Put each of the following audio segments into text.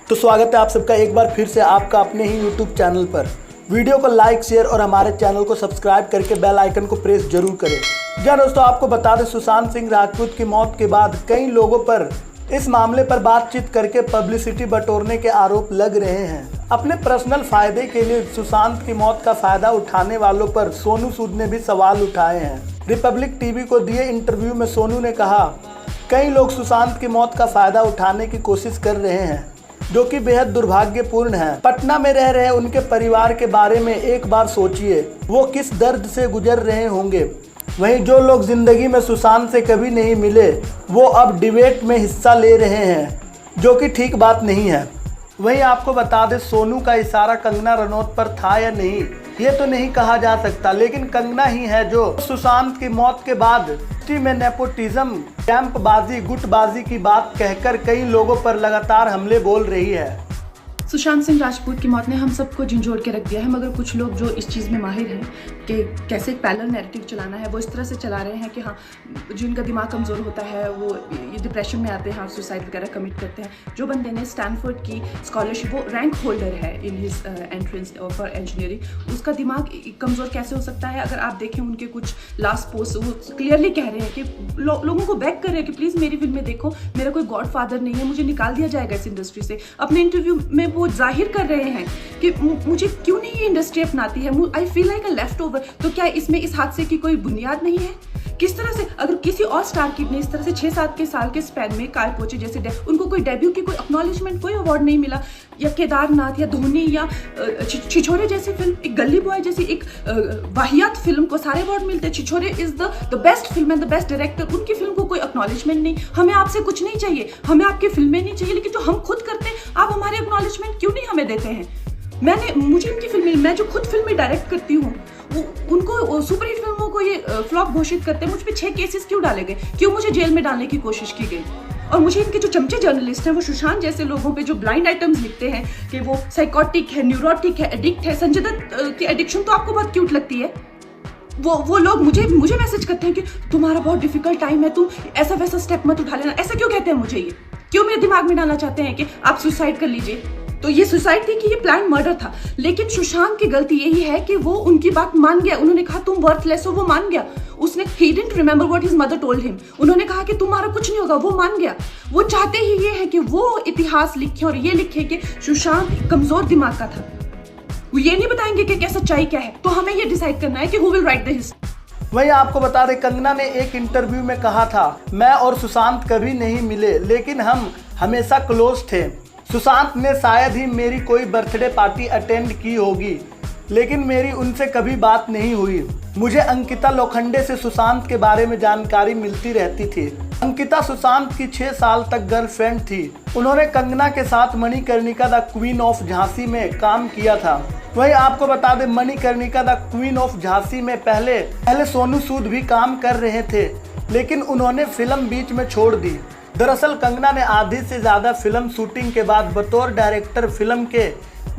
तो स्वागत है आप सबका एक बार फिर से आपका अपने ही YouTube चैनल पर। वीडियो को लाइक शेयर और हमारे चैनल को सब्सक्राइब करके बेल आइकन को प्रेस जरूर करें। जी दोस्तों, आपको बता दें सुशांत सिंह राजपूत की मौत के बाद कई लोगों पर इस मामले पर बातचीत करके पब्लिसिटी बटोरने के आरोप लग रहे हैं। अपने पर्सनल फायदे के लिए सुशांत की मौत का फायदा उठाने वालों पर सोनू सूद ने भी सवाल उठाए हैं। रिपब्लिक टीवी को दिए इंटरव्यू में सोनू ने कहा, कई लोग सुशांत की मौत का फायदा उठाने की कोशिश कर रहे हैं, जो कि बेहद दुर्भाग्यपूर्ण है। पटना में रह रहे उनके परिवार के बारे में एक बार सोचिए, वो किस दर्द से गुजर रहे होंगे। वहीं जो लोग जिंदगी में सुशांत से कभी नहीं मिले, वो अब डिबेट में हिस्सा ले रहे हैं, जो कि ठीक बात नहीं है। वहीं आपको बता दें, सोनू का इशारा कंगना रनौत पर था या नहीं, ये तो नहीं कहा जा सकता, लेकिन कंगना ही है जो सुशांत की मौत के बाद में नेपोटिज्म, कैंपबाजी, गुटबाजी की बात कहकर कई लोगों पर लगातार हमले बोल रही है। सुशांत सिंह राजपूत की मौत ने हम सबको झंझोड़ के रख दिया है, मगर कुछ लोग जो इस चीज़ में माहिर हैं कि कैसे एक पैरेलल नैरेटिव चलाना है, वो इस तरह से चला रहे हैं कि हाँ, जिनका दिमाग कमज़ोर होता है वो ये डिप्रेशन में आते हैं और सुसाइड वगैरह कमिट करते हैं। जो बंदे ने स्टैनफोर्ड की स्कॉलरशिप, वो रैंक होल्डर है in his entrance for engineering, उसका दिमाग कमज़ोर कैसे हो सकता है? अगर आप देखें उनके कुछ लास्ट पोस्ट, वो क्लियरली कह रहे हैं कि लोगों को बैक कर रहे हैं कि प्लीज़ मेरी फिल्में देखो, मेरा कोई गॉड फादर नहीं है, मुझे निकाल दिया जाएगा इस इंडस्ट्री से। अपने इंटरव्यू में वो जाहिर कर रहे हैं कि मुझे क्यों नहीं ये इंडस्ट्री अपनाती है, I feel like a left over. तो क्या इसमें इस हादसे की कोई बुनियाद नहीं है? किस तरह से अगर किसी और स्टार किड ने इस तरह से 6-7 साल के स्पैन में काय पहुंचे, जैसे उनको कोई डेब्यू की कोई एक्नॉलेजमेंट, कोई अवार्ड नहीं मिला, या केदारनाथ या धोनी या छिछोरे जैसी फिल्म, एक गली बॉय जैसी एक वाहियात फिल्म को सारे अवार्ड मिलते हैं। Chhichhore is the best film and the best director, उनकी फिल्म को कोई एक्नॉलेजमेंट नहीं। हमें आपसे कुछ नहीं चाहिए, हमें आपकी फिल्में नहीं चाहिए, लेकिन जो हम खुद करते हैं आप हमारे एक्नॉलेजमेंट क्यों नहीं हमें देते हैं? मुझे इनकी फिल्में, मैं जो खुद फिल्में डायरेक्ट करती हूँ, उनको सुपरहिट फिल्मों को ये फ्लॉप घोषित करते हैं। मुझ पे 6 केसेस क्यों डाले गए, क्यों मुझे जेल में डालने की कोशिश की गई? और मुझे इनके जो चमचे जर्नलिस्ट हैं, वो सुशांत जैसे लोगों पे जो ब्लाइंड आइटम्स लिखते हैं कि वो साइकोटिक है, न्यूरोटिक है, एडिक्ट है। संजय दत्त की एडिक्शन तो आपको बहुत क्यूट लगती है। वो लोग मुझे मैसेज करते हैं कि तुम्हारा बहुत डिफिकल्ट टाइम है, तुम ऐसा वैसा स्टेप मत उठा लेना। ऐसा क्यों कहते हैं मुझे? ये क्यों मेरे दिमाग में डालना चाहते हैं कि आप सुसाइड कर लीजिए? तो ये सुसाइड थी कि ये प्लान मर्डर था? लेकिन सुशांत की गलती यही है कि वो उनकी बात मान गया। उन्होंने कहा तुम वर्थलेस हो, वो मान गया। उसने he didn't remember what his mother told him। उन्होंने कहा कि तुम्हारा कुछ नहीं होगा, वो मान गया। वो चाहते ही ये है कि वो इतिहास लिखे और ये लिखे कि सुशांत कमजोर दिमाग का था। वो ये नहीं बताएंगे कि क्या सच्चाई क्या है। तो हमें ये डिसाइड करना है कि who will write the history। वहीं आपको बता दें, कंगना ने एक इंटरव्यू में कहा था, मैं और सुशांत कभी नहीं मिले, लेकिन हम हमेशा क्लोज थे। सुशांत ने शायद ही मेरी कोई बर्थडे पार्टी अटेंड की होगी, लेकिन मेरी उनसे कभी बात नहीं हुई। मुझे अंकिता लोखंडे से सुशांत के बारे में जानकारी मिलती रहती थी। अंकिता सुशांत की 6 साल तक गर्लफ्रेंड थी। उन्होंने कंगना के साथ Manikarnika the queen of Jhansi में काम किया था। वहीं आपको बता दें, Manikarnika the queen of Jhansi में पहले सोनू सूद भी काम कर रहे थे, लेकिन उन्होंने फिल्म बीच में छोड़ दी। दरअसल कंगना ने आधी से ज़्यादा फिल्म शूटिंग के बाद बतौर डायरेक्टर फिल्म के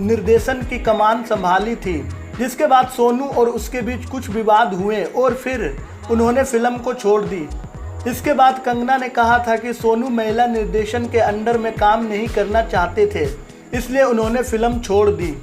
निर्देशन की कमान संभाली थी, जिसके बाद सोनू और उसके बीच कुछ विवाद हुए और फिर उन्होंने फिल्म को छोड़ दी। इसके बाद कंगना ने कहा था कि सोनू महिला निर्देशन के अंडर में काम नहीं करना चाहते थे, इसलिए उन्होंने फिल्म छोड़ दी।